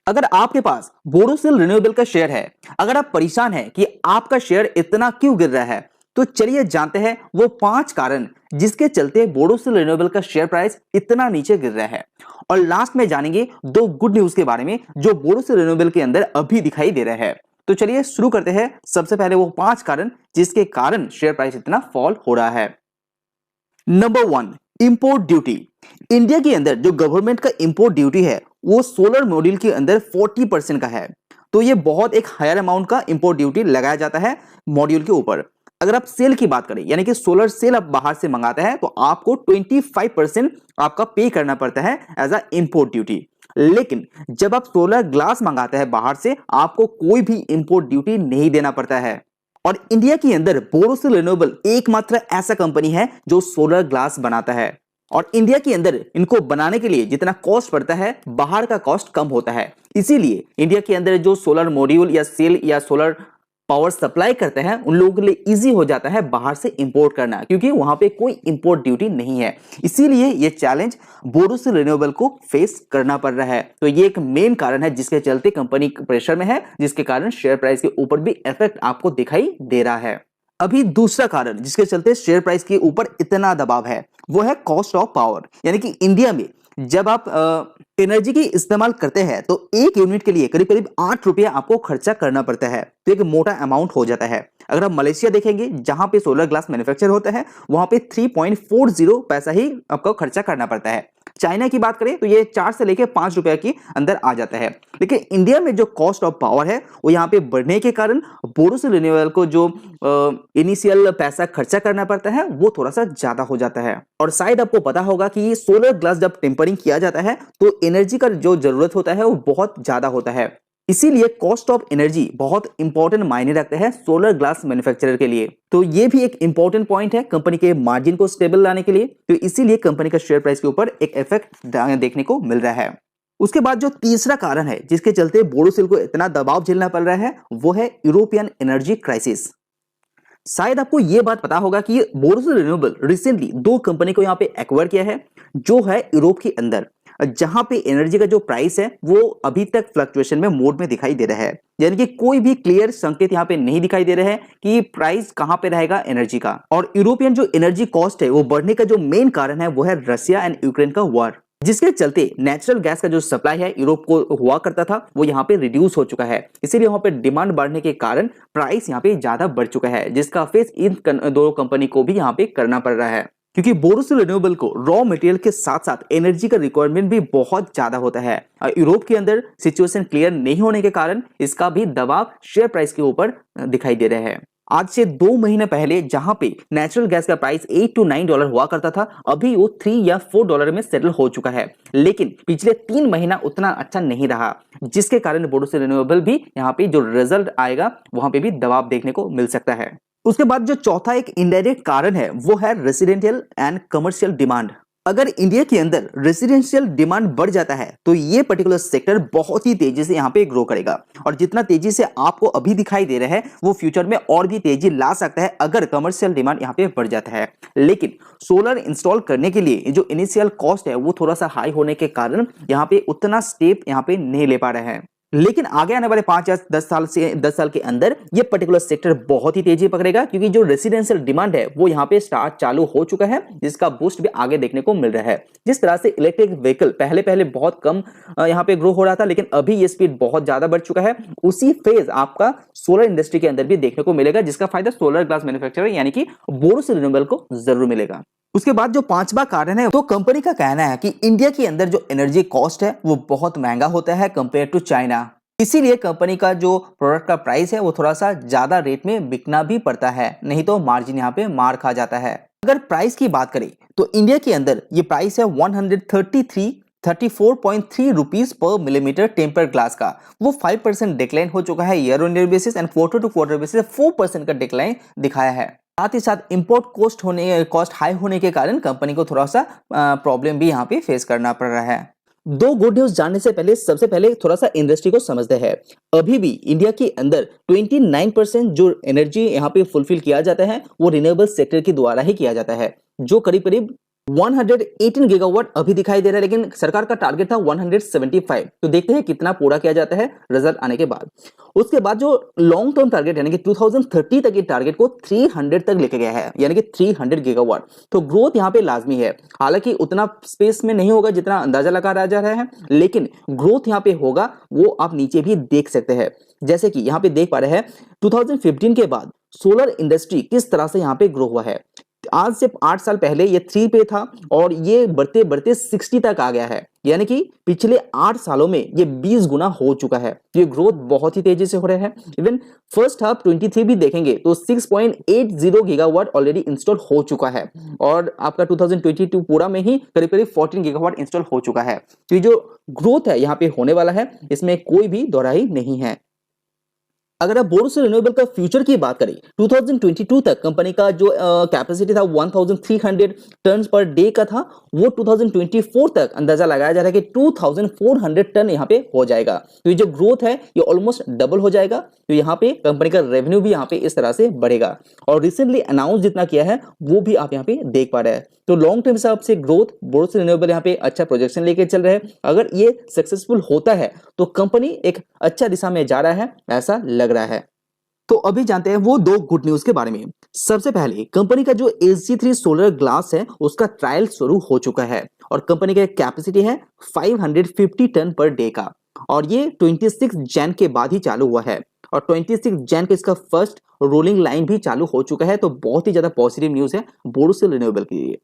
अगर आपके पास बोरोसिल रिन्यूएबल का शेयर है, अगर आप परेशान हैं कि आपका शेयर इतना क्यों गिर रहा है, तो चलिए जानते हैं वो 5 कारण जिसके चलते बोरोसिल रिन्यूएबल का शेयर प्राइस इतना नीचे गिर रहा है। और लास्ट में जानेंगे 2 गुड न्यूज के बारे में जो बोरोसिल रिन्यूएबल के अंदर अभी दिखाई दे रहा है। तो चलिए शुरू करते हैं। सबसे पहले वो 5 कारण जिसके कारण शेयर प्राइस इतना फॉल हो रहा है। Number 1, import duty. इंडिया के अंदर जो गवर्नमेंट का इंपोर्ट ड्यूटी है वो सोलर मॉड्यूल के अंदर 40% का है। तो ये बहुत एक हायर अमाउंट का इंपोर्ट ड्यूटी लगाया जाता है मॉड्यूल के ऊपर। अगर आप सेल की बात करें यानी कि सोलर सेल आप बाहर से मंगाते हैं तो आपको 25% आपका पे करना पड़ता है एज अ इंपोर्ट ड्यूटी। लेकिन जब आप सोलर ग्लास मंगाते हैं बाहर से, आपको कोई भी इंपोर्ट ड्यूटी नहीं देना पड़ता है। और इंडिया के अंदर बोरोसिल रिन्यूएबल एकमात्र ऐसा कंपनी है जो सोलर ग्लास बनाता है। और इंडिया के अंदर इनको बनाने के लिए जितना कॉस्ट पड़ता है, बाहर का कॉस्ट कम होता है। इसीलिए इंडिया के अंदर जो सोलर मॉड्यूल या सेल या सोलर पावर सप्लाई करते हैं उन लोगों के लिए इजी हो जाता है बाहर से इंपोर्ट करना, क्योंकि वहां पे कोई इंपोर्ट ड्यूटी नहीं है। इसीलिए ये चैलेंज बोरोसिल रिन्यूएबल को फेस करना पड़ रहा है। तो ये एक मेन कारण है जिसके चलते कंपनी प्रेशर में है, जिसके कारण शेयर प्राइस के ऊपर भी इफेक्ट आपको दिखाई दे रहा है। अभी दूसरा कारण जिसके चलते शेयर प्राइस के ऊपर इतना दबाव है वो है कॉस्ट ऑफ पावर। यानी कि इंडिया में जब आप एनर्जी की इस्तेमाल करते हैं तो 1 यूनिट के लिए करीब करीब 8 रुपया आपको खर्चा करना पड़ता है। तो एक मोटा अमाउंट हो जाता है। अगर आप मलेशिया देखेंगे जहां पे सोलर ग्लास मैन्युफैक्चर होता है वहां पे 3.40 पैसा ही आपको खर्चा करना पड़ता है। चाइना की बात करें तो ये 4 से लेकर 5 रुपए के अंदर आ जाता है। लेकिन इंडिया में जो कॉस्ट ऑफ पावर है वो यहाँ पे बढ़ने के कारण बोरोसिल रिन्यूएबल को जो इनिशियल पैसा खर्चा करना पड़ता है वो थोड़ा सा ज्यादा हो जाता है। और शायद आपको पता होगा कि सोलर ग्लास जब टेम्परिंग किया जाता है तो एनर्जी का जो जरूरत होता है वो बहुत ज्यादा होता है। इसीलिए कॉस्ट ऑफ एनर्जी बहुत इंपॉर्टेंट मायने रखते हैं सोलर ग्लास मैन्युफैक्चरर के लिए। तो ये भी एक इंपॉर्टेंट पॉइंट है कंपनी के मार्जिन को स्टेबल लाने के लिए। तो इसीलिए कंपनी का शेयर प्राइस के ऊपर एक इफेक्ट देखने को मिल रहा है। उसके बाद जो तीसरा कारण है जिसके चलते बोरोसिल को इतना दबाव झेलना पड़ रहा है वो है यूरोपियन एनर्जी क्राइसिस। शायद आपको यह बात पता होगा कि बोरोसिल रिन्यूएबल रिसेंटली 2 कंपनी को यहां पे एक्वायर किया है जो है यूरोप के अंदर, जहां पे एनर्जी का जो प्राइस है वो अभी तक फ्लक्चुएशन में मोड में दिखाई दे रहा है। यानी कि कोई भी क्लियर संकेत यहां पे नहीं दिखाई दे रहे हैं कि प्राइस कहां पे रहेगा एनर्जी का। और यूरोपियन जो एनर्जी कॉस्ट है वो बढ़ने का जो मेन कारण है वो है रशिया एंड यूक्रेन का वॉर, जिसके चलते नेचुरल गैस का जो सप्लाई है यूरोप को हुआ करता था वो यहाँ पे रिड्यूस हो चुका है। इसीलिए वहां पे डिमांड बढ़ने के कारण प्राइस यहाँ पे ज्यादा बढ़ चुका है, जिसका फेस इन दोनों कंपनी को भी यहाँ पे करना पड़ रहा है। क्योंकि बोरोसिल रिन्यूएबल को रॉ मटेरियल के साथ साथ एनर्जी का रिक्वायरमेंट भी बहुत ज्यादा होता है। यूरोप के अंदर सिचुएशन क्लियर नहीं होने के कारण इसका भी दबाव शेयर प्राइस के ऊपर दिखाई दे रहा है। आज से 2 महीने पहले जहां पे नेचुरल गैस का प्राइस $8 to $9 हुआ करता था, अभी वो $3 या $4 में सेटल हो चुका है। लेकिन पिछले 3 महीना उतना अच्छा नहीं रहा, जिसके कारण बोरोसिल रिन्यूएबल भी यहाँ पे जो रिजल्ट आएगा वहां पे भी दबाव देखने को मिल सकता है। उसके बाद जो चौथा एक इनडायरेक्ट कारण है वो है रेसिडेंशियल एंड कमर्शियल डिमांड। अगर इंडिया के अंदर रेसिडेंशियल डिमांड बढ़ जाता है तो ये पर्टिकुलर सेक्टर बहुत ही तेजी से यहाँ पे ग्रो करेगा। और जितना तेजी से आपको अभी दिखाई दे रहा है वो फ्यूचर में और भी तेजी ला सकता है अगर कमर्शियल डिमांड यहाँ पे बढ़ जाता है। लेकिन सोलर इंस्टॉल करने के लिए जो इनिशियल कॉस्ट है वो थोड़ा सा हाई होने के कारण यहाँ पे उतना स्टेप यहाँ पे नहीं ले पा रहे हैं। लेकिन आगे आने वाले 5 या 10 साल के अंदर ये पर्टिकुलर सेक्टर बहुत ही तेजी पकड़ेगा, क्योंकि जो रेसिडेंशियल डिमांड है वो यहाँ पे स्टार्ट चालू हो चुका है, जिसका बूस्ट भी आगे देखने को मिल रहा है। जिस तरह से इलेक्ट्रिक व्हीकल पहले पहले बहुत कम यहाँ पे ग्रो हो रहा था, लेकिन अभी ये स्पीड बहुत ज्यादा बढ़ चुका है। उसी फेज आपका सोलर इंडस्ट्री के अंदर भी देखने को मिलेगा, जिसका फायदा सोलर ग्लास मैन्युफैक्चरर यानी कि बोरोसिल रिन्यूएबल को जरूर मिलेगा। उसके बाद जो 5वां कारण है तो कंपनी का कहना है कि इंडिया के अंदर जो एनर्जी कॉस्ट है वो बहुत महंगा होता है कंपेयर टू चाइना। इसीलिए कंपनी का जो प्रोडक्ट का प्राइस है वो थोड़ा सा ज्यादा रेट में बिकना भी पड़ता है, नहीं तो मार्जिन यहाँ पे मार खा जाता है। अगर प्राइस की बात करें तो इंडिया के अंदर ये प्राइस है 34.3 रुपीस पर मिलीमीटर टेम्पर्ड ग्लास का। वो 5% डिक्लाइन हो चुका है year on year basis and quarter to quarter basis 4% का डिक्लाइन दिखाया है। साथ ही साथ इंपोर्ट कॉस्ट हाई होने के कारण कंपनी को थोड़ा सा प्रॉब्लम भी यहाँ पे फेस करना पड़ रहा है। 2 गुड न्यूज जानने से पहले सबसे पहले थोड़ा सा इंडस्ट्री को समझते हैं। अभी भी इंडिया के अंदर 29% जो एनर्जी यहाँ पे फुलफिल किया जाता है वो रिन्यूएबल सेक्टर के द्वारा ही किया जाता है, जो करीब करीब 118 गीगावाट अभी दिखाई दे रहा है, लेकिन सरकार का टारगेट था 175। तो देखते हैं कितना पूरा किया जाता है रिजल्ट आने के बाद। उसके बाद जो लॉन्ग टर्म टारगेट यानी कि 2030 तक के टारगेट को 300 तक लेके गया है, यानी कि 300 गीगावाट। तो ग्रोथ यहाँ पे लाजमी है, हालांकि उतना स्पेस में नहीं होगा जितना अंदाजा लगा जा रहा है, लेकिन ग्रोथ यहाँ पे होगा, वो आप नीचे भी देख सकते हैं। जैसे कि यहाँ पे देख पा रहे हैं 2015 के बाद सोलर इंडस्ट्री किस तरह से यहाँ पे ग्रो हुआ है। आज से 8 साल पहले ये 3 पे था और ये बढ़ते बढ़ते 60 तक आ गया है, यानी कि पिछले 8 सालों में ये 20 गुना हो चुका है। ये ग्रोथ बहुत ही तेजी से हो रहा है। इवन फर्स्ट हाफ 23 भी देखेंगे तो 6.80 गीगावाट ऑलरेडी इंस्टॉल हो चुका है और आपका 2022 पूरा में ही करीब करीब 14 गीगावाट इंस्टॉल हो चुका है। तो ये जो ग्रोथ है यहाँ पे होने वाला है, इसमें कोई भी दोहराई नहीं है। अगर आप बोरोसिल रिन्यूएबल का फ्यूचर की बात करें, 2022 तक कंपनी का जो कैपेसिटी था 1300 टन पर डे का था, वो 2024 तक अंदाजा लगाया जा रहा है कि 2400 टन यहाँ पे हो जाएगा। तो ये जो ग्रोथ है ये ऑलमोस्ट डबल हो जाएगा। तो यहाँ पे कंपनी का रेवेन्यू भी यहाँ पे इस तरह से बढ़ेगा और रिसेंटली अनाउंस जितना किया है वो भी आप यहाँ पे देख पा रहे हैं। तो लॉन्ग टर्म हिसाब से ग्रोथ बोरोसिल रिन्यूएबल यहाँ पे अच्छा प्रोजेक्शन लेके चल रहे हैं। अगर ये सक्सेसफुल होता है तो कंपनी एक अच्छा दिशा में जा रहा है, ऐसा लग रहा है। तो अभी जानते हैं वो दो गुड न्यूज के बारे में। सबसे पहले कंपनी का जो SG3 सोलर ग्लास है उसका ट्रायल शुरू हो चुका है और कंपनी का कैपेसिटी है 550 टन पर डे का और ये 26 जन के बाद ही चालू हुआ है और 26 जन का इसका फर्स्ट रोलिंग लाइन भी चालू हो चुका है। तो बहुत ही ज्यादा पॉजिटिव न्यूज है बोरोसिल रिन्यूएबल के लिए।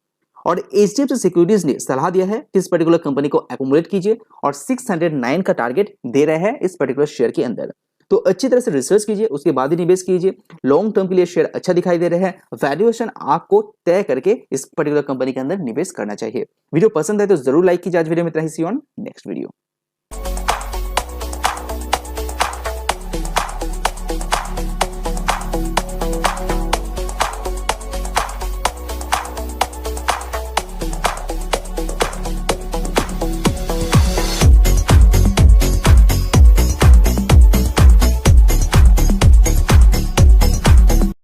और HDFC सिक्योरिटीज ने सलाह दिया है कि इस पर्टिकुलर कंपनी को एक्युमुलेट कीजिए और 609 का टारगेट दे रहे हैं इस पर्टिकुलर शेयर के अंदर। तो अच्छी तरह से रिसर्च कीजिए, उसके बाद ही निवेश कीजिए। लॉन्ग टर्म के लिए शेयर अच्छा दिखाई दे रहे हैं, वैल्यूएशन आपको तय करके इस पर्टिकुलर कंपनी के अंदर निवेश करना चाहिए। वीडियो पसंद है तो जरूर लाइक कीजिए। आज वीडियो में इतना ही, सी ऑन नेक्स्ट वीडियो।